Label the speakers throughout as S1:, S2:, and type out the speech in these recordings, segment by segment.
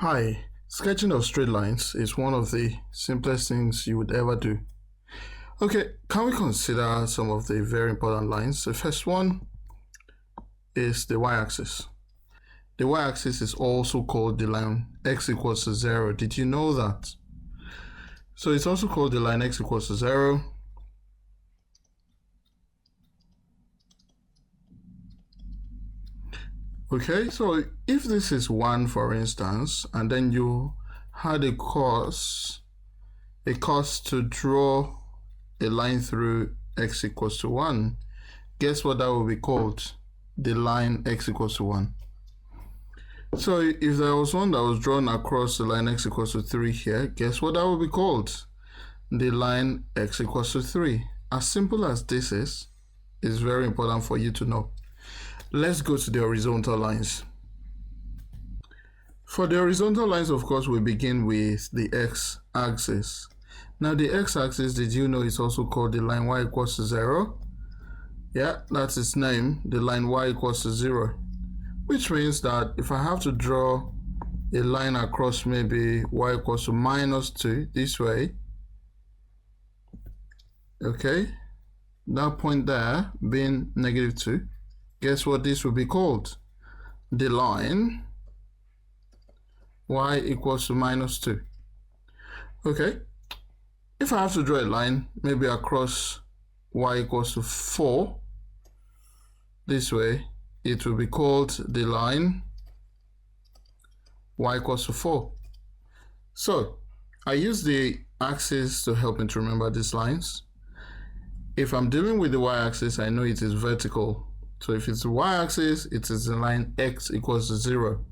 S1: Hi, sketching of straight lines is one of the simplest things you would ever do. Okay, can we consider some of the very important lines? The first one is the y-axis. The y-axis is also called the line x equals to 0. Did you know that? So it's also called the line x equals to 0. Okay, so if this is 1, for instance, and then you had a course to draw a line through x equals to 1, guess what that will be called? The line x equals to 1. So if there was one that was drawn across the line x equals to 3 here, guess what that will be called? The line x equals to 3. As simple as this is very important for you to know. Let's go to the horizontal lines. For the horizontal lines, of course, we begin with the x-axis. Now the x-axis, did you know it's also called the line y equals to 0? Yeah, that's its name, the line y equals to 0. Which means that if I have to draw a line across maybe y equals to minus 2 this way, okay, that point there being negative 2, guess what this will be called? The line y equals to minus 2. Okay, if I have to draw a line maybe across y equals to 4 this way, it will be called the line y equals to 4. So I use the axis to help me to remember these lines. If I'm dealing with the y-axis, I know it is vertical. So if it's the y-axis, it is the line x equals to 0.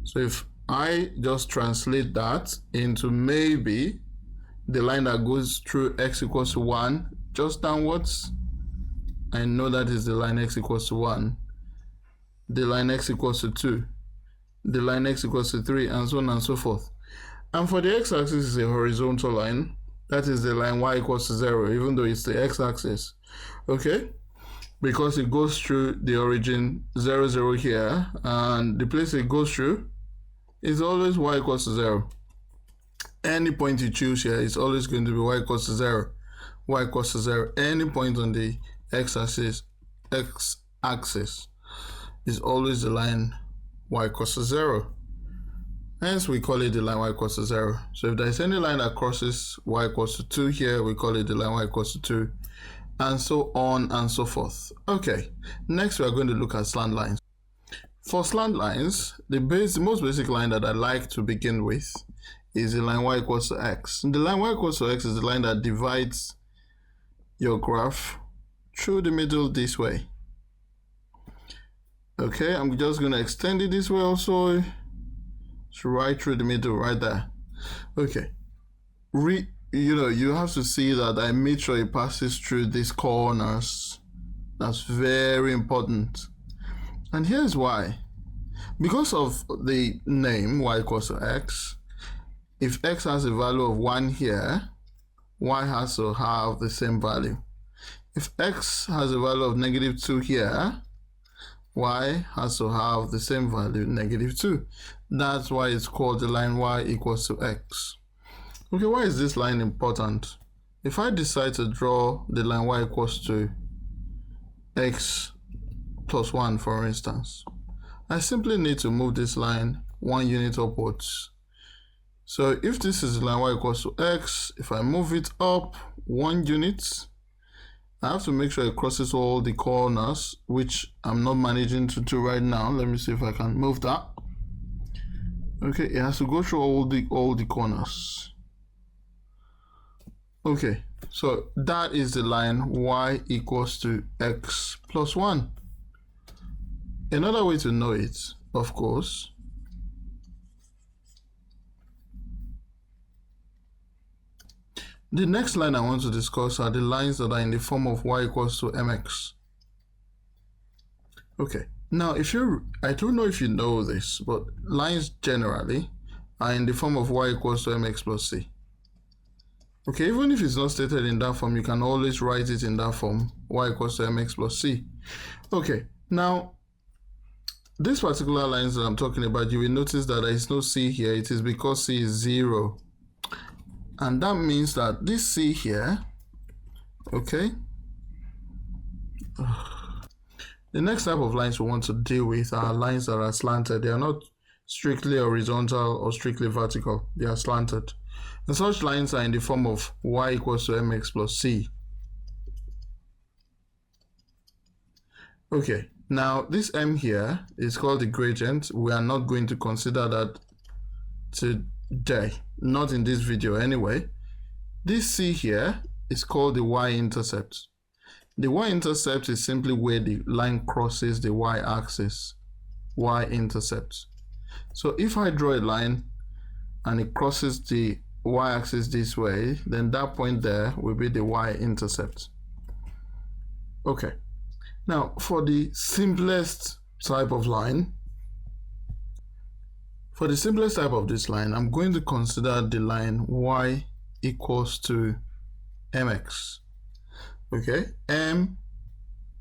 S1: So if I just translate that into maybe the line that goes through x equals to 1 just downwards, I know that is the line x equals to 1, the line x equals to 2, the line x equals to 3, and so on and so forth. And for the x-axis is a horizontal line, that is the line y equals to 0, even though it's the x-axis. Okay, because it goes through the origin 0, 0 here, and the place it goes through is always y equals to 0. Any point you choose here is always going to be y equals to 0. Y equals to 0. Any point on the x-axis is always the line y equals to 0. Hence we call it the line y equals to 0. So if there is any line that crosses y equals to 2 here, we call it the line y equals to 2, and so on and so forth. Okay, next we are going to look at slant lines. For slant lines, the most basic line that I like to begin with is the line y equals to x. The line y equals to x is the line that divides your graph through the middle this way. Okay, I'm just going to extend it this way also. It's right through the middle, right there. Okay, you have to see that I made sure it passes through these corners. That's very important. And here's why. Because of the name y equals to x, if x has a value of 1 here, y has to have the same value. If x has a value of negative 2 here, y has to have the same value, negative 2. That's why it's called the line y equals to x. Okay, why is this line important? If I decide to draw the line y equals to x plus 1, for instance, I simply need to move this line 1 unit upwards. So if this is the line y equals to x, if I move it up 1 unit, I have to make sure it crosses all the corners, which I'm not managing to do right now. Let me see if I can move that. Okay, it has to go through all the corners. Okay, so that is the line y equals to x plus 1. Another way to know it, of course, the next line I want to discuss are the lines that are in the form of y equals to mx. Okay, now I don't know if you know this, but lines generally are in the form of y equals to mx plus c. Okay, even if it's not stated in that form, you can always write it in that form, y equals to mx plus c. Okay, now these particular lines that I'm talking about, you will notice that there is no C here. It is because C is 0. And that means that this C here, okay, the next type of lines we want to deal with are lines that are slanted. They are not strictly horizontal or strictly vertical. They are slanted. And such lines are in the form of y equals to mx plus c. Okay, now this m here is called the gradient. We are not going to consider that today, not in this video anyway. This c here is called the y-intercept. The y-intercept is simply where the line crosses the y-axis, y-intercept. So if I draw a line and it crosses the y-axis this way, then that point there will be the y-intercept. Okay. Now, for the simplest type of line, for the simplest type of this line, I'm going to consider the line y equals to mx. Okay, m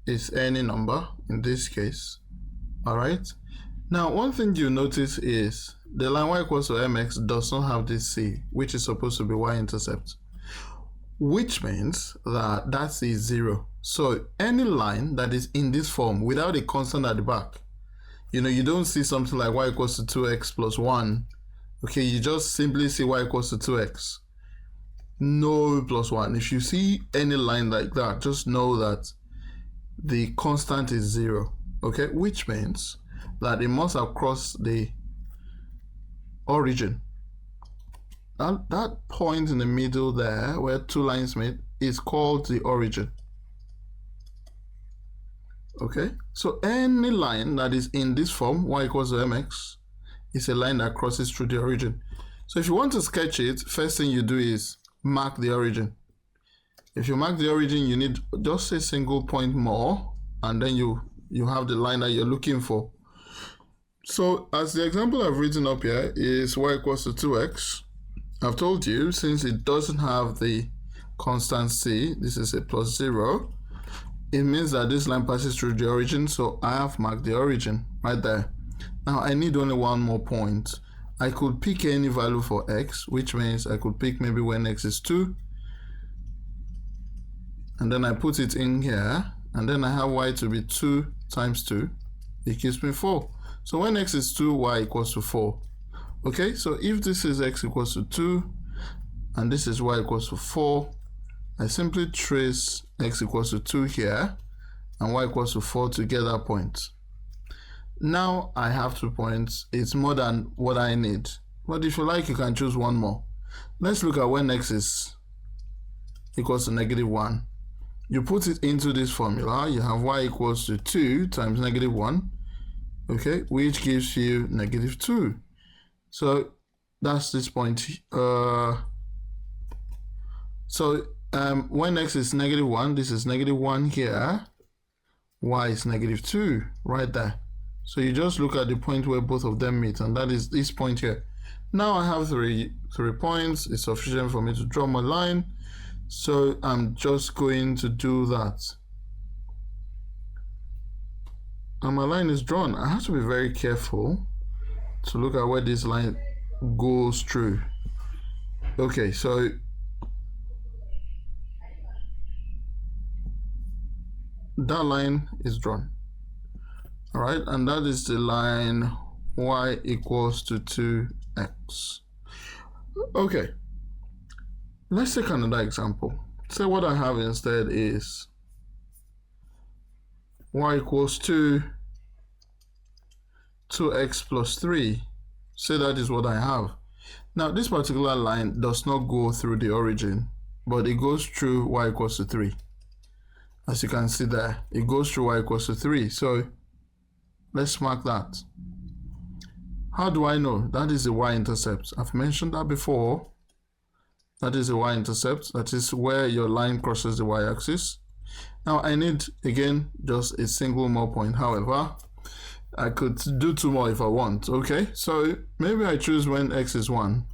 S1: is any number in this case. All right. Now, one thing you notice is the line y equals to mx does not have this c, which is supposed to be y-intercept, which means that that c is 0. So any line that is in this form without a constant at the back, you don't see something like y equals to 2x plus 1. Okay, you just simply see y equals to 2x. No plus 1. If you see any line like that, just know that the constant is 0. Okay, which means that it must have crossed the origin. That point in the middle there where two lines meet is called the origin. Okay, so any line that is in this form, y equals to mx, is a line that crosses through the origin. So if you want to sketch it, first thing you do is mark the origin. If you mark the origin, you need just a single point more, and then you have the line that you're looking for. So as the example I've written up here is y equals to 2x. I've told you, since it doesn't have the constant c, this is a plus 0, it means that this line passes through the origin, so I have marked the origin right there. Now I need only one more point. I could pick any value for x, which means I could pick maybe when x is 2, and then I put it in here, and then I have y to be 2 times 2, it gives me 4. So when x is 2, y equals to 4. Okay, so if this is x equals to 2, and this is y equals to 4, I simply trace x equals to 2 here, and y equals to 4 to get that point. Now I have 2 points. It's more than what I need. But if you like, you can choose one more. Let's look at when x is equals to -1. You put it into this formula. You have y equals to 2 times -1, okay, which gives you -2. So that's this point. When x is -1, this is -1 here. Y is -2 right there. So you just look at the point where both of them meet, and that is this point here. Now I have three points. It's sufficient for me to draw my line. So I'm just going to do that. And my line is drawn. I have to be very careful to look at where this line goes through. Okay, so that line is drawn. All right, and that is the line y equals to 2x. Okay, let's take another example. So what I have instead is y equals to 2x plus 3. So that is what I have. Now this particular line does not go through the origin, but it goes through y equals to 3. As you can see there, it goes through y equals to 3. So let's mark that. How do I know? That is the y-intercept. I've mentioned that before. That is the y-intercept. That is where your line crosses the y-axis. Now I need, again, just a single more point. However, I could do 2 more if I want. Okay, so maybe I choose when x is 1.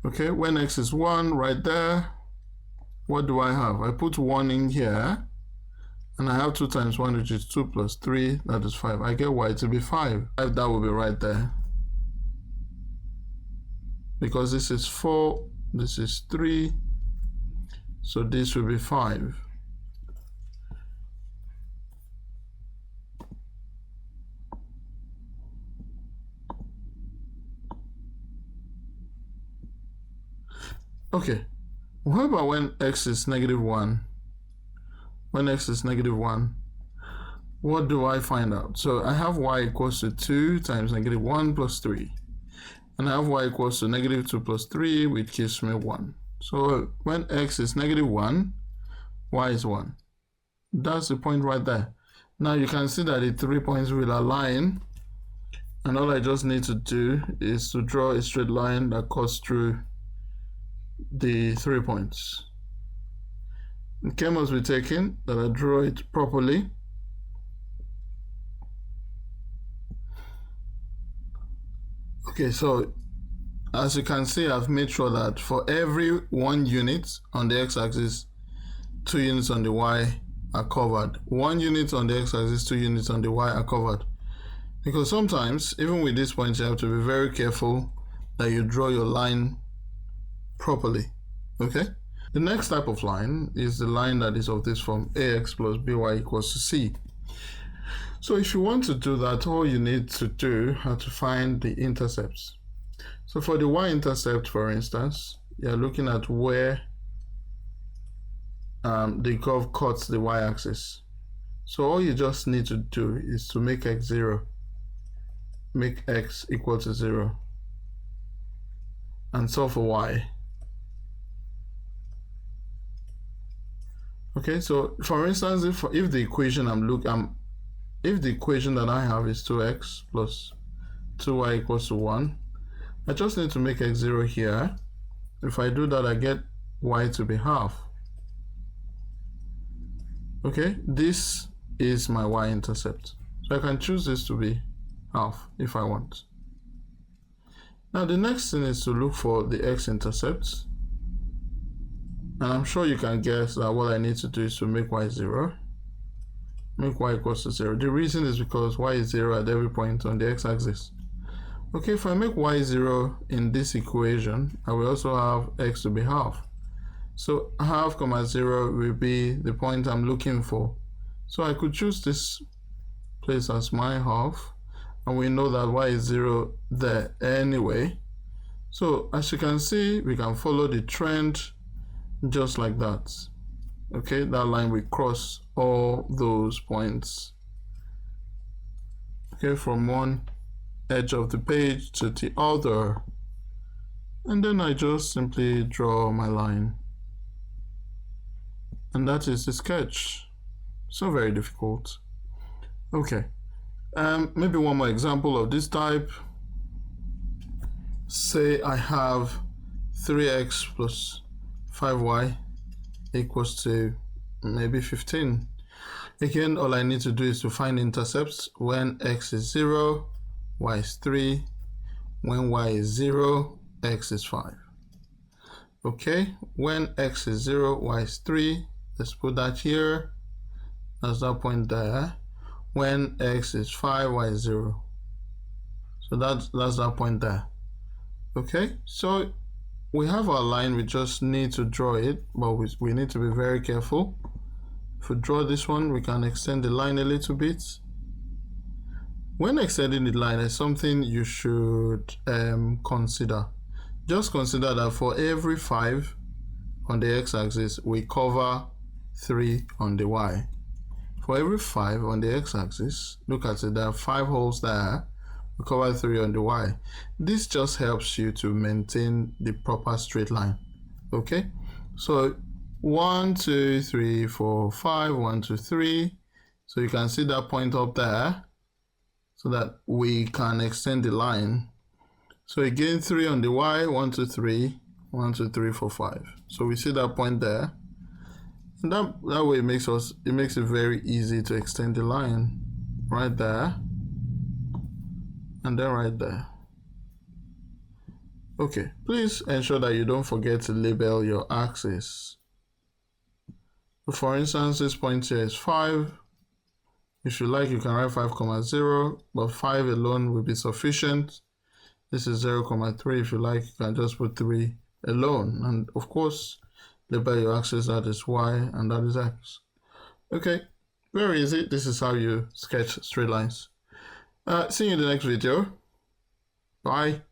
S1: Okay, when x is 1, right there, what do I have? I put 1 in here, And I have 2 times 1, which is 2 plus 3, that is 5. I get y to be 5. That will be right there. Because this is 4, this is 3, so this will be 5. Okay, what about when x is negative 1? When x is negative 1, what do I find out? So I have y equals to 2 times negative 1 plus 3. And I have y equals to negative 2 plus 3, which gives me 1. So when x is negative 1, y is 1. That's the point right there. Now you can see that the 3 points will align. And all I just need to do is to draw a straight line that cuts through the 3 points. Care must be taken that I draw it properly. Okay, so as you can see, I've made sure that for every 1 unit on the x-axis, 2 units on the y are covered. 1 unit on the x-axis, 2 units on the y are covered. Because sometimes, even with this point, you have to be very careful that you draw your line properly. Okay? The next type of line is the line that is of this form: ax plus by equals to c. So if you want to do that, all you need to do is to find the intercepts. So for the y-intercept, for instance, you're looking at where the curve cuts the y-axis. So all you just need to do is to make x 0, make x equal to 0, and solve for y. Okay, so for instance, if the equation if the equation that I have is 2x plus 2y equals to 1, I just need to make x 0 here. If I do that, I get y to be half. Okay, this is my y-intercept. So I can choose this to be half if I want. Now the next thing is to look for the x-intercept. And I'm sure you can guess that what I need to do is to make y 0. Make y equals to 0. The reason is because y is 0 at every point on the x-axis. Okay, if I make y 0 in this equation, I will also have x to be half. So half comma 0 will be the point I'm looking for. So I could choose this place as my half, and we know that y is 0 there anyway. So as you can see, we can follow the trend just like that. Okay, that line will cross all those points. Okay, from one edge of the page to the other. And then I just simply draw my line. And that is the sketch. So very difficult. Okay, maybe one more example of this type. Say I have 3x plus 5y equals to maybe 15. Again, all I need to do is to find intercepts when x is 0, y is 3. When y is 0, x is 5. Okay, when x is 0, y is 3. Let's put that here. That's that point there. When x is 5, y is 0. So that's that point there. Okay, so we have our line, we just need to draw it, but we need to be very careful. If we draw this one, we can extend the line a little bit. When extending the line, is something you should consider. Just consider that for every 5 on the x-axis, we cover 3 on the y. For every 5 on the x-axis, look at it, there are 5 holes there. We cover 3 on the y. This just helps you to maintain the proper straight line. Okay, so 1, 2, 3, 4, 5, 1, 2, 3. So you can see that point up there, so that we can extend the line. So again, 3 on the y, 1, 2, 3, 1, 2, 3, 4, 5. So we see that point there. And that way it makes it very easy to extend the line right there. And then right there. Okay, please ensure that you don't forget to label your axis. For instance, this point here is 5. If you like, you can write 5, 0, but 5 alone will be sufficient. This is 0, 3. If you like, you can just put 3 alone. And of course, label your axis, that is y, and that is x. Okay, very easy. This is how you sketch straight lines. See you in the next video. Bye.